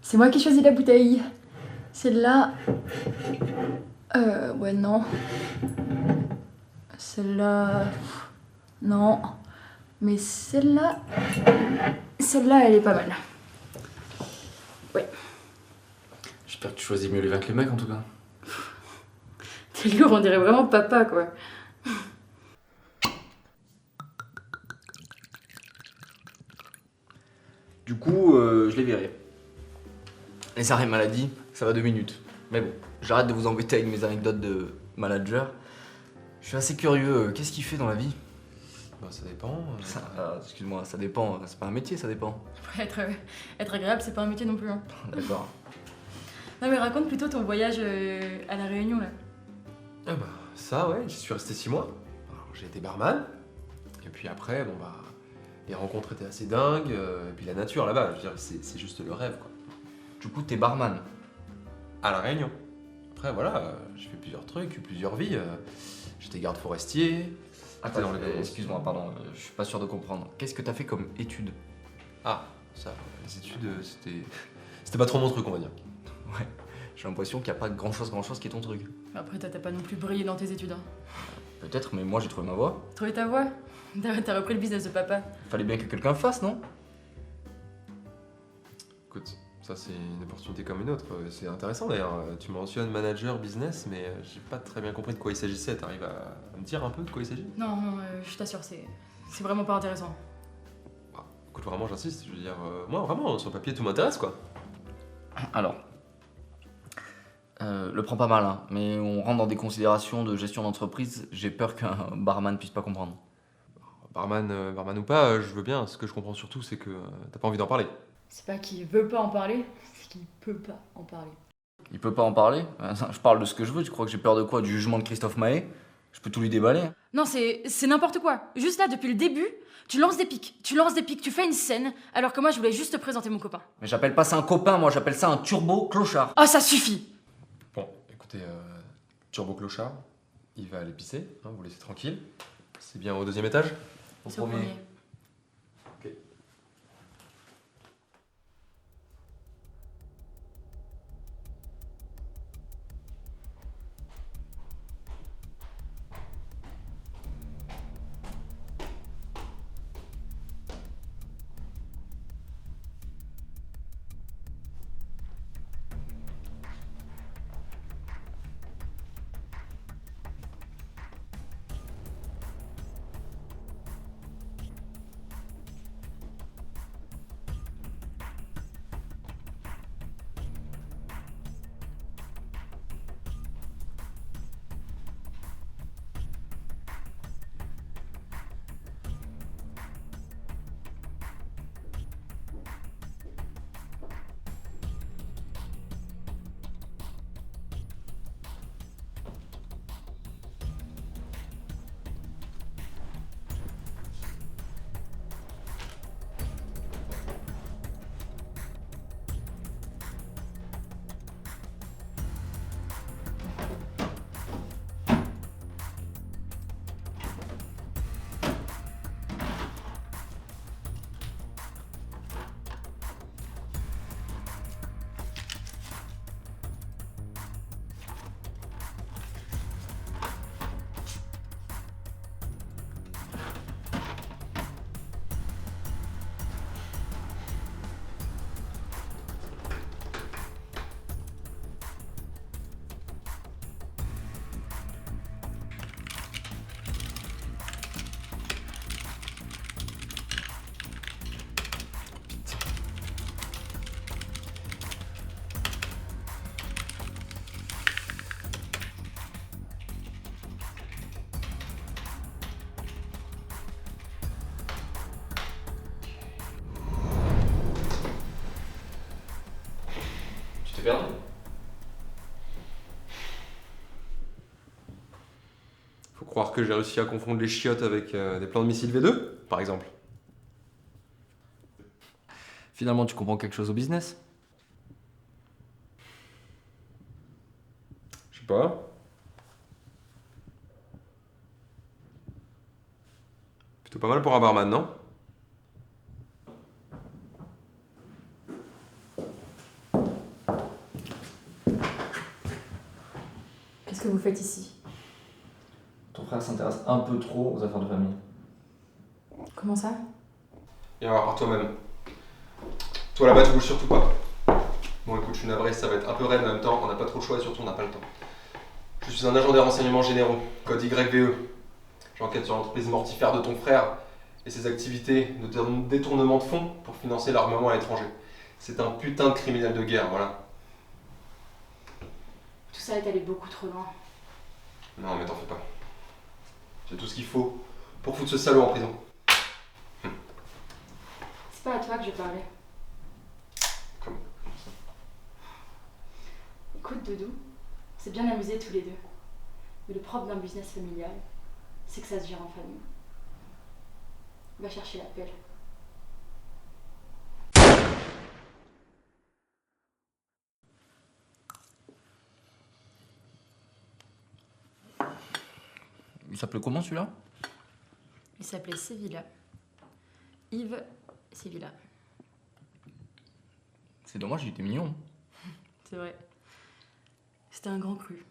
C'est moi qui choisis la bouteille. Celle-là... ouais, non. Celle-là... Non. Mais celle-là... Celle-là, elle est pas mal. Ouais. J'espère que tu choisis mieux les vins que les mecs en tout cas. T'es lourd, on dirait vraiment papa, quoi. Du coup, je les verrai. Les arrêts maladie, ça va 2 minutes. Mais bon, j'arrête de vous embêter avec mes anecdotes de manager. Je suis assez curieux, qu'est-ce qu'il fait dans la vie? Bah ça dépend. Excuse-moi, ça dépend, c'est pas un métier, ça dépend. Être agréable, c'est pas un métier non plus, hein. D'accord. Non, mais raconte plutôt ton voyage à La Réunion, là. Ah bah ça ouais, j'y suis resté 6 mois. Alors, j'ai été barman. Et puis après, bon bah, les rencontres étaient assez dingues. Et puis la nature là-bas, je veux dire, c'est juste le rêve quoi. Du coup, t'es barman. À La Réunion. Après voilà, j'ai fait plusieurs trucs, plusieurs vies. J'étais garde forestier. Attends, dans les- excuse-moi, pardon, je suis pas sûr de comprendre. Qu'est-ce que t'as fait comme étude? Ah, ça, les études, c'était pas trop mon truc on va dire. Ouais, j'ai l'impression qu'il n'y a pas grand-chose qui est ton truc. Après, t'as pas non plus brillé dans tes études, hein. Peut-être, mais moi j'ai trouvé ma voie. Trouvé ta voie? T'as repris le business de papa. Fallait bien que quelqu'un le fasse, non? Écoute, ça c'est une opportunité comme une autre. C'est intéressant d'ailleurs. Tu mentionnes manager, business, mais j'ai pas très bien compris de quoi il s'agissait. T'arrives à me dire un peu de quoi il s'agit? Non, non, je t'assure, c'est vraiment pas intéressant. Ah, écoute, vraiment j'insiste. Je veux dire, moi vraiment, sur le papier tout m'intéresse quoi. Alors, le prends pas mal, hein, mais on rentre dans des considérations de gestion d'entreprise, j'ai peur qu'un barman puisse pas comprendre. Barman ou pas, je veux bien. Ce que je comprends surtout, c'est que t'as pas envie d'en parler. C'est pas qu'il veut pas en parler, c'est qu'il peut pas en parler. Il peut pas en parler? Je parle de ce que je veux, tu crois que j'ai peur de quoi? Du jugement de Christophe Maé? Je peux tout lui déballer. Non, c'est n'importe quoi. Juste là, depuis le début, tu lances des pics, tu fais une scène, alors que moi, je voulais juste te présenter mon copain. Mais j'appelle pas ça un copain, moi j'appelle ça un turbo clochard. Oh, ça suffit! Bon, écoutez, Turbo Clochard, il va aller pisser, hein, vous laissez tranquille. C'est bien au 2e étage? Au C'est au premier. premier. Ok. Tu t'es perdu? Faut croire que j'ai réussi à confondre les chiottes avec des plans de missiles V2, par exemple. Finalement, tu comprends quelque chose au business? Je sais pas. Plutôt pas mal pour un barman, non? Qu'est-ce que vous faites ici? Ton frère s'intéresse un peu trop aux affaires de famille. Comment ça? Viens voir par toi-même. Toi là-bas, tu bouges surtout pas. Bon, écoute, je suis navré, ça va être un peu raide, mais en même temps, on n'a pas trop le choix et surtout, on n'a pas le temps. Je suis un agent des renseignements généraux, code YVE. J'enquête sur l'entreprise mortifère de ton frère et ses activités de détournement de fonds pour financer l'armement à l'étranger. C'est un putain de criminel de guerre, voilà. Tout ça est allé beaucoup trop loin. Non, mais t'en fais pas. J'ai tout ce qu'il faut pour foutre ce salaud en prison. C'est pas à toi que je parlais. Comment ça? Écoute, Doudou, on s'est bien amusés tous les deux. Mais le propre d'un business familial, c'est que ça se gère en famille. Va chercher la pelle. Il s'appelait comment celui-là? Il s'appelait Sevilla. Yves Sevilla. C'est dommage, il était mignon. C'est vrai. C'était un grand cru.